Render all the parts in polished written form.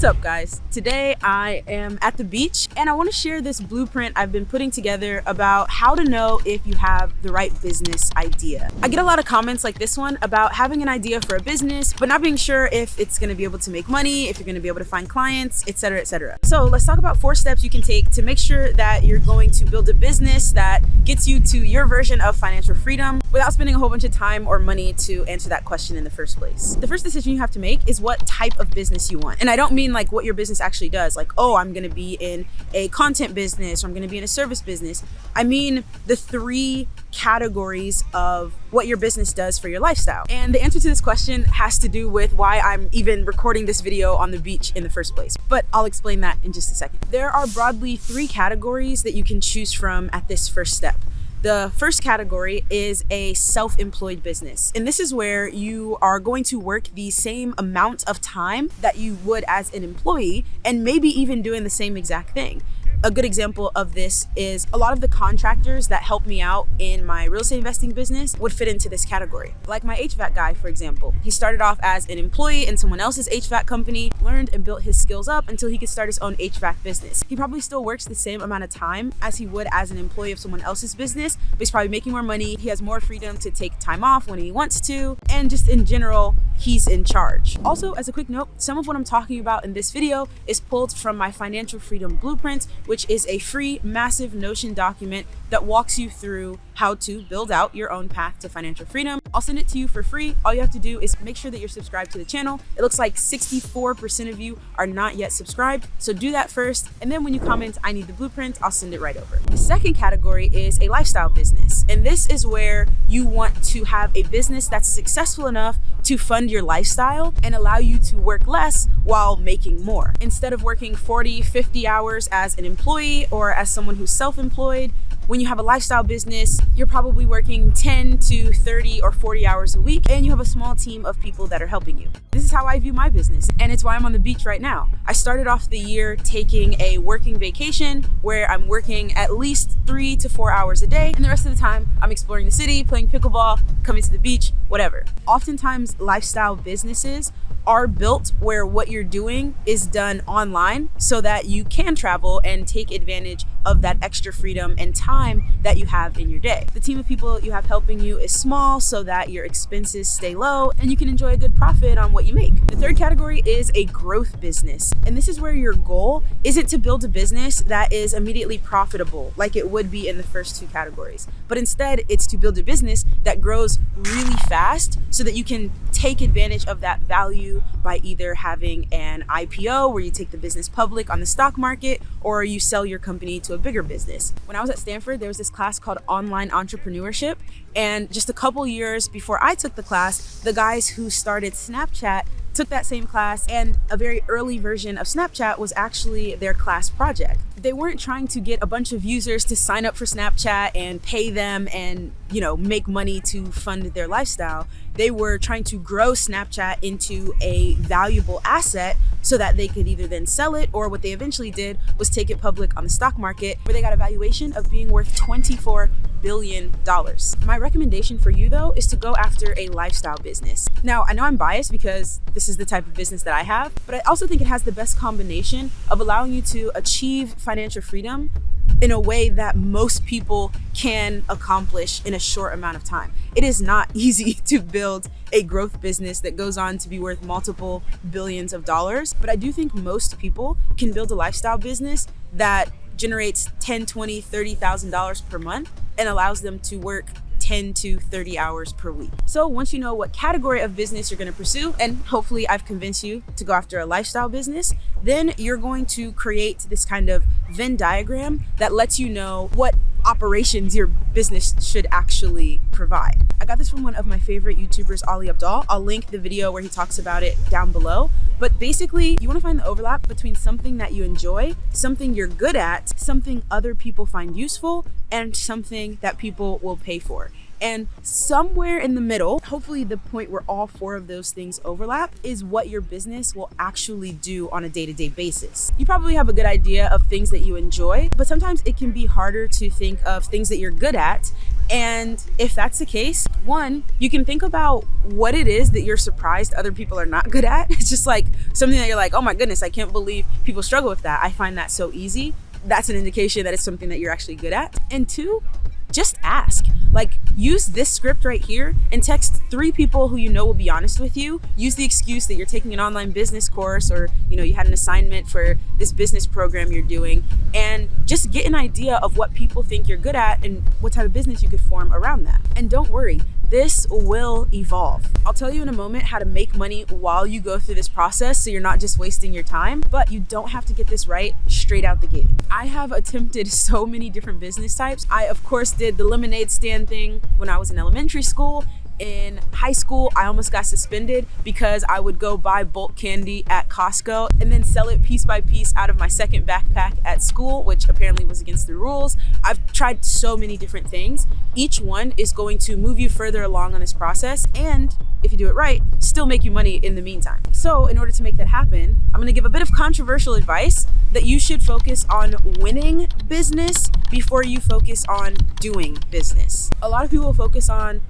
What's up, guys? Today I am at the beach and I want to share this blueprint I've been putting together about how to know if you have the right business idea. I get a lot of comments like this one about having an idea for a business but not being sure if it's going to be able to make money, if you're going to be able to find clients, etc., etc. So let's talk about 4 steps you can take to make sure that you're going to build a business that gets you to your version of financial freedom without spending a whole bunch of time or money to answer that question in the first place. The first decision you have to make is what type of business you want. And I don't mean like what your business actually does, like, oh, I'm going to be in a content business or I'm going to be in a service business. I mean the 3 categories of what your business does for your lifestyle. And the answer to this question has to do with why I'm even recording this video on the beach in the first place. But I'll explain that in just a second. There are broadly 3 categories that you can choose from at this first step. The first category is a self-employed business. And this is where you are going to work the same amount of time that you would as an employee and maybe even doing the same exact thing. A good example of this is a lot of the contractors that help me out in my real estate investing business would fit into this category. Like my HVAC guy, for example. He started off as an employee in someone else's HVAC company, learned and built his skills up until he could start his own HVAC business. He probably still works the same amount of time as he would as an employee of someone else's business, but he's probably making more money. He has more freedom to take time off when he wants to, and just in general, he's in charge. Also, as a quick note, some of what I'm talking about in this video is pulled from my Financial Freedom Blueprint, which is a free, massive Notion document that walks you through how to build out your own path to financial freedom. I'll send it to you for free. All you have to do is make sure that you're subscribed to the channel. It looks like 64% of you are not yet subscribed, so do that first. And then when you comment, I need the blueprint, I'll send it right over. The second category is a lifestyle business. And this is where you want to have a business that's successful enough to fund your lifestyle and allow you to work less while making more. Instead of working 40, 50 hours as an employee or as someone who's self-employed, when you have a lifestyle business, you're probably working 10 to 30 or 40 hours a week, and you have a small team of people that are helping you. This is how I view my business, and it's why I'm on the beach right now. I started off the year taking a working vacation where I'm working at least 3 to 4 hours a day, and the rest of the time I'm exploring the city, playing pickleball, coming to the beach, whatever. Oftentimes, lifestyle businesses are built where what you're doing is done online so that you can travel and take advantage of that extra freedom and time that you have in your day. The team of people you have helping you is small so that your expenses stay low and you can enjoy a good profit on what you make. The third category is a growth business. And this is where your goal isn't to build a business that is immediately profitable like it would be in the first 2 categories, but instead it's to build a business that grows really fast so that you can take advantage of that value by either having an IPO where you take the business public on the stock market or you sell your company to a bigger business. When I was at Stanford, there was this class called Online Entrepreneurship. And just a couple years before I took the class, the guys who started Snapchat took that same class, and a very early version of Snapchat was actually their class project. They weren't trying to get a bunch of users to sign up for Snapchat and pay them and, make money to fund their lifestyle. They were trying to grow Snapchat into a valuable asset so that they could either then sell it, or what they eventually did was take it public on the stock market where they got a valuation of being worth $24 billion. My recommendation for you though is to go after a lifestyle business. Now, I know I'm biased because this is the type of business that I have, but I also think it has the best combination of allowing you to achieve financial freedom in a way that most people can accomplish in a short amount of time. It is not easy to build a growth business that goes on to be worth multiple billions of dollars, but I do think most people can build a lifestyle business that generates $10,000, $20,000, $30,000 per month and allows them to work 10 to 30 hours per week. So once you know what category of business you're going to pursue, and hopefully I've convinced you to go after a lifestyle business, then you're going to create this kind of Venn diagram that lets you know what operations your business should actually provide. I got this from one of my favorite YouTubers, Ali Abdal. I'll link the video where he talks about it down below. But basically, you want to find the overlap between something that you enjoy, something you're good at, something other people find useful, and something that people will pay for. And somewhere in the middle, hopefully the point where all four of those things overlap, is what your business will actually do on a day-to-day basis. You probably have a good idea of things that you enjoy, but sometimes it can be harder to think of things that you're good at. And if that's the case, one, you can think about what it is that you're surprised other people are not good at. It's just like something that you're like, oh my goodness, I can't believe people struggle with that. I find that so easy. That's an indication that it's something that you're actually good at. And two, just ask. Like, use this script right here and text 3 people who you know will be honest with you. Use the excuse that you're taking an online business course, or you had an assignment for this business program you're doing, and just get an idea of what people think you're good at and what type of business you could form around that. And don't worry, this will evolve. I'll tell you in a moment how to make money while you go through this process so you're not just wasting your time, but you don't have to get this right straight out the gate. I have attempted so many different business types. I, of course, did the lemonade stand thing when I was in elementary school. In high school, I almost got suspended because I would go buy bulk candy at Costco and then sell it piece by piece out of my second backpack at school, which apparently was against the rules. I've tried so many different things. Each one is going to move you further along on this process, and if you do it right, still make you money in the meantime. So in order to make that happen, I'm gonna give a bit of controversial advice that you should focus on winning business before you focus on doing business. A lot of people focus on,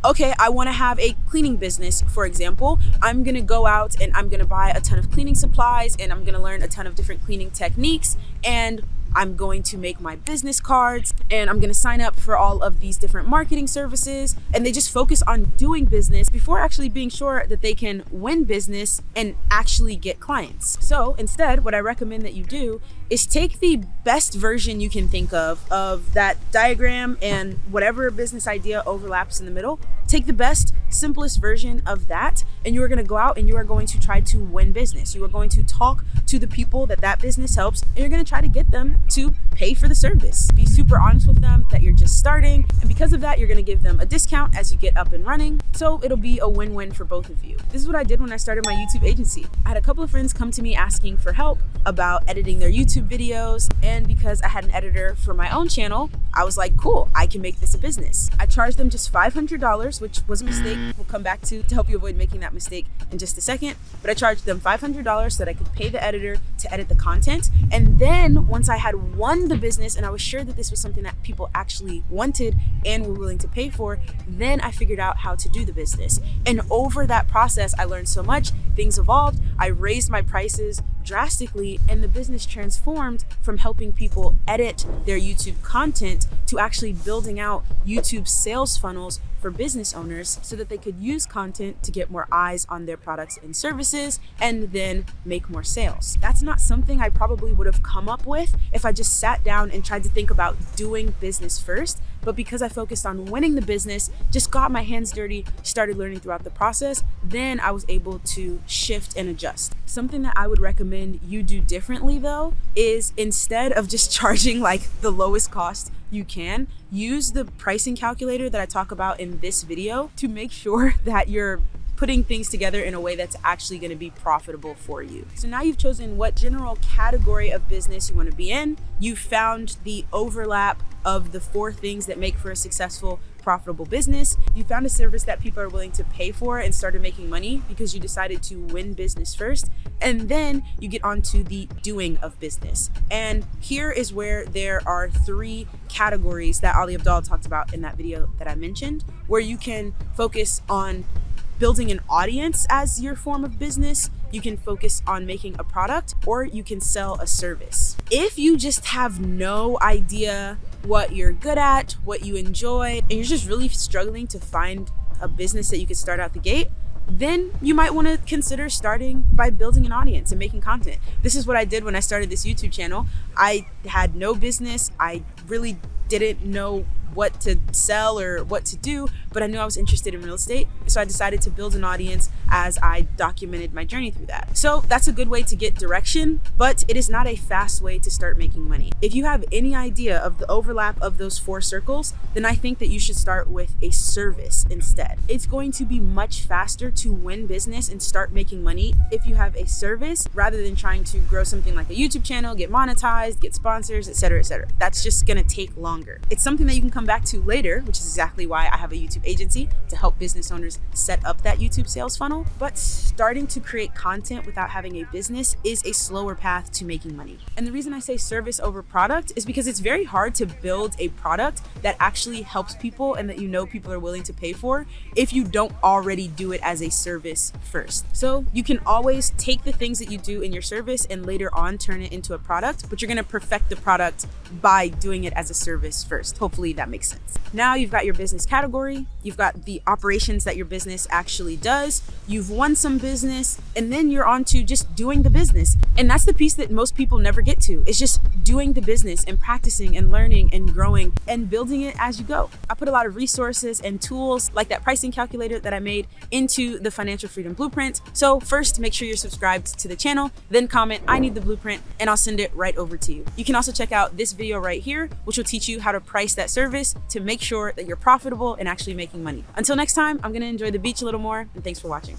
okay, I want to have a cleaning business, for example. I'm going to go out and I'm going to buy a ton of cleaning supplies, and I'm going to learn a ton of different cleaning techniques, and I'm going to make my business cards, and I'm going to sign up for all of these different marketing services. And they just focus on doing business before actually being sure that they can win business and actually get clients. So instead, what I recommend that you do is take the best version you can think of that diagram, and whatever business idea overlaps in the middle, take the best, simplest version of that, and you are going to go out and you are going to try to win business. You are going to talk to the people that business helps, and you're going to try to get them to pay for the service. Be super honest with them that you're just starting, and because of that, you're going to give them a discount as you get up and running. So it'll be a win-win for both of you. This is what I did when I started my YouTube agency. I had a couple of friends come to me asking for help about editing their YouTube videos, and because I had an editor for my own channel, I was like, cool, I can make this a business. I charged them just $500, which was a mistake. We'll come back to help you avoid making that mistake in just a second. But I charged them $500 so that I could pay the editor to edit the content. And then once I had won the business and I was sure that this was something that people actually wanted and were willing to pay for, then I figured out how to do the business. And over that process, I learned so much. Things evolved. I raised my prices drastically, and the business transformed from helping people edit their YouTube content to actually building out YouTube sales funnels for business owners so that they could use content to get more eyes on their products and services and then make more sales. That's not something I probably would have come up with if I just sat down and tried to think about doing business first. But because I focused on winning the business, just got my hands dirty, started learning throughout the process, then I was able to shift and adjust. Something that I would recommend you do differently though is, instead of just charging like the lowest cost you can, use the pricing calculator that I talk about in this video to make sure that you're putting things together in a way that's actually going to be profitable for you. So now you've chosen what general category of business you want to be in. You found the overlap of the 4 things that make for a successful, profitable business. You found a service that people are willing to pay for and started making money because you decided to win business first. And then you get onto the doing of business. And here is where there are 3 categories that Ali Abdaal talked about in that video that I mentioned, where you can focus on building an audience as your form of business. You can focus on making a product, or you can sell a service. If you just have no idea what you're good at, what you enjoy, and you're just really struggling to find a business that you could start out the gate, then you might want to consider starting by building an audience and making content. This is what I did when I started this YouTube channel. I had no business. I really didn't know what to sell or what to do, but I knew I was interested in real estate. So I decided to build an audience as I documented my journey through that. So that's a good way to get direction, but it is not a fast way to start making money. If you have any idea of the overlap of those 4 circles, then I think that you should start with a service instead. It's going to be much faster to win business and start making money if you have a service rather than trying to grow something like a YouTube channel, get monetized, get sponsors, etc., etc. That's just gonna take longer. It's something that you can come back to later, which is exactly why I have a YouTube agency to help business owners set up that YouTube sales funnel. But starting to create content without having a business is a slower path to making money. And the reason I say service over product is because it's very hard to build a product that actually helps people and that you know people are willing to pay for if you don't already do it as a service first. So you can always take the things that you do in your service and later on turn it into a product, but you're gonna perfect the product by doing it as a service first. Hopefully that makes sense. Now you've got your business category, you've got the operations that your business actually does, you've won some business, and then you're on to just doing the business. And that's the piece that most people never get to, is just doing the business and practicing and learning and growing and building it as you go. I put a lot of resources and tools like that pricing calculator that I made into the Financial Freedom Blueprint. So first, make sure you're subscribed to the channel, then comment, "I need the blueprint," and I'll send it right over to you. You can also check out this video right here, which will teach you how to price that service to make sure that you're profitable and actually making money. Until next time, I'm gonna enjoy the beach a little more, and thanks for watching.